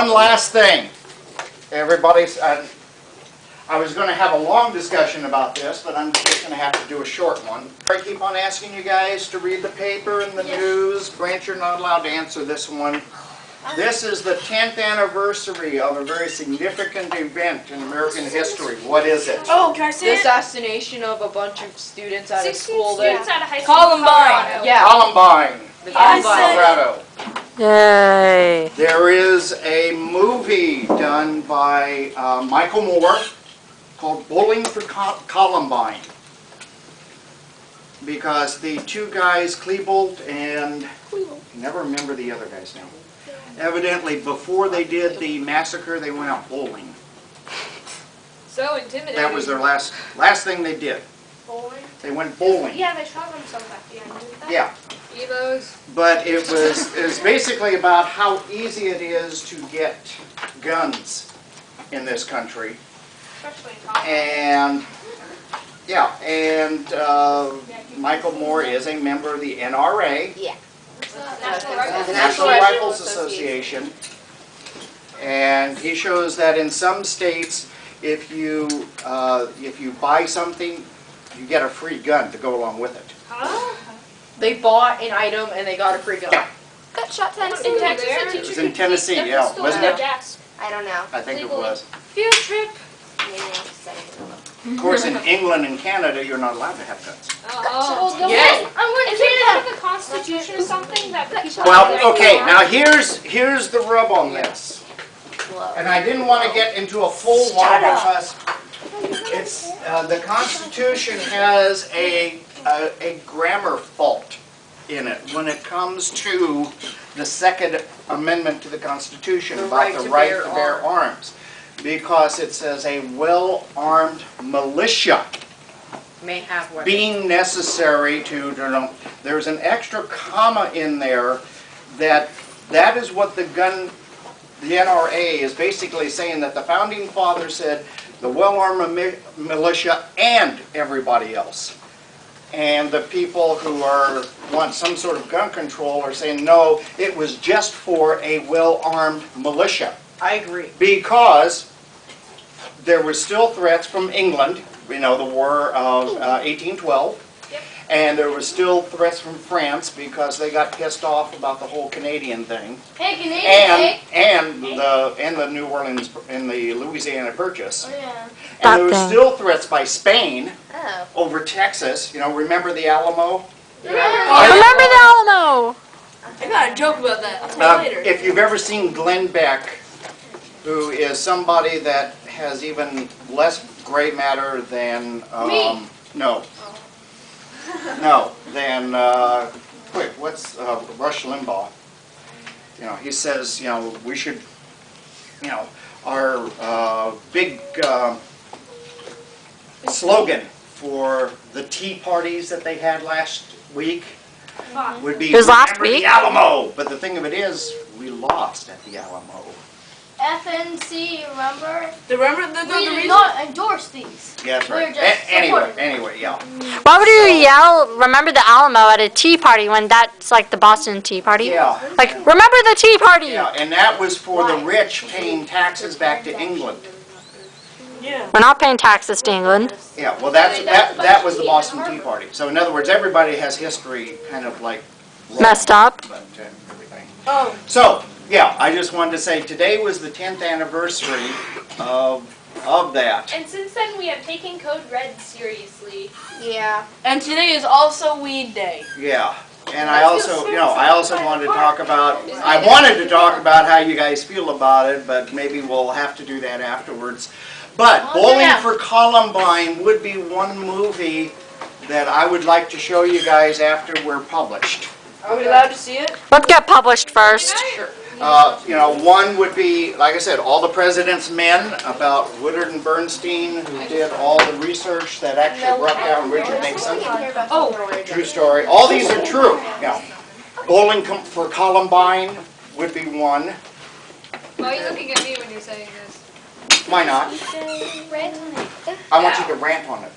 one last thing. Everybody's, I was going to have a long discussion about this, but I'm just going to have to do a short one. I keep on asking you guys to read the paper and the news. Grant, you're not allowed to answer this one. This is the 10th anniversary of a very significant event in American history. What is it? Oh, can I say The assassination of a bunch of students out of school. students out of high school. Columbine. Yeah. Columbine, Columbine. Colorado. Yay. There is a movie done by Michael Moore called Bowling for Columbine. Because the two guys, Klebold and I never remember the other guy's name. Evidently, before they did the massacre, they went out bowling. So intimidating. That was their last thing they did. Bowling? They went bowling. Yeah, they shot themselves at the end, didn't they? Yeah. Evos. But it was basically about how easy it is to get guns in this country. Especially in college. And yeah, and Michael Moore is a member of the NRA. Yeah. National Rifle The National Rifles Association, and he shows that in some states, if you buy something, you get a free gun to go along with it. Huh? They bought an item and they got a free gun. Yeah. Got shot In Texas, a teacher It was in Tennessee, could yeah, steal wasn't their it? gas. I don't know. I think it Legally. was. Field trip. Of course, in England and Canada, you're not allowed to have guns. Oh, well, Yeah. is it part of the Constitution or something that people? Well, okay, now here's the rub on this. And I didn't want to get into a full one because it's the Constitution has a grammar fault in it when it comes to the Second Amendment to the Constitution about the right to bear arms, because it says a well-armed militia May have weapons. being necessary to there's an extra comma in there that is what the NRA is basically saying, that the founding fathers said the well-armed militia and everybody else. And the people who want some sort of gun control are saying, no, it was just for a well-armed militia. I agree. Because there were still threats from England, you know, the War of 1812, Yep. and there were still threats from France because they got pissed off about the whole Canadian thing, Hey, Canadian, and the New Orleans and the Louisiana Purchase. Oh, yeah. And there were That thing. still threats by Spain Oh. over Texas. You know, remember the Alamo? Remember the Alamo? I got a joke about that. I'll tell you later. If you've ever seen Glenn Beck, who is somebody that has even less gray matter than Me. no, than what's Rush Limbaugh? You know, he says, you know, we should, you know, our big slogan for the tea parties that they had last week would be It was last "Remember week? the Alamo." But the thing of it is, we lost at the Alamo. FNC, remember? Remember We did not endorse these. Yeah, that's We're right. just supporting. Anyway, yeah. Why would you yell, remember the Alamo at a tea party when that's like the Boston Tea Party? Yeah. Like, remember the tea party! Yeah, and that was for the rich paying taxes back to England. Yeah. We're not paying taxes to England. Yeah, well, that was the Boston Tea Party. So in other words, everybody has history kind of like wrong, Messed up. but everything. Oh. So yeah, I just wanted to say today was the 10th anniversary of that. And since then, we have taken Code Red seriously. Yeah. And today is also Weed Day. Yeah. And I also, you know, I also wanted to talk about, how you guys feel about it, but maybe we'll have to do that afterwards. But Bowling for Columbine would be one movie that I would like to show you guys after we're published. Are we allowed to see it? Let's get published first. Sure. You know, one would be, like I said, All the President's Men, about Woodard and Bernstein, who did all the research that actually brought down Richard Nixon. Oh. True story. All these are true. Yeah. Bowling for Columbine would be one. Why are you looking at me when you're saying this? Why not? I want you to rant on it.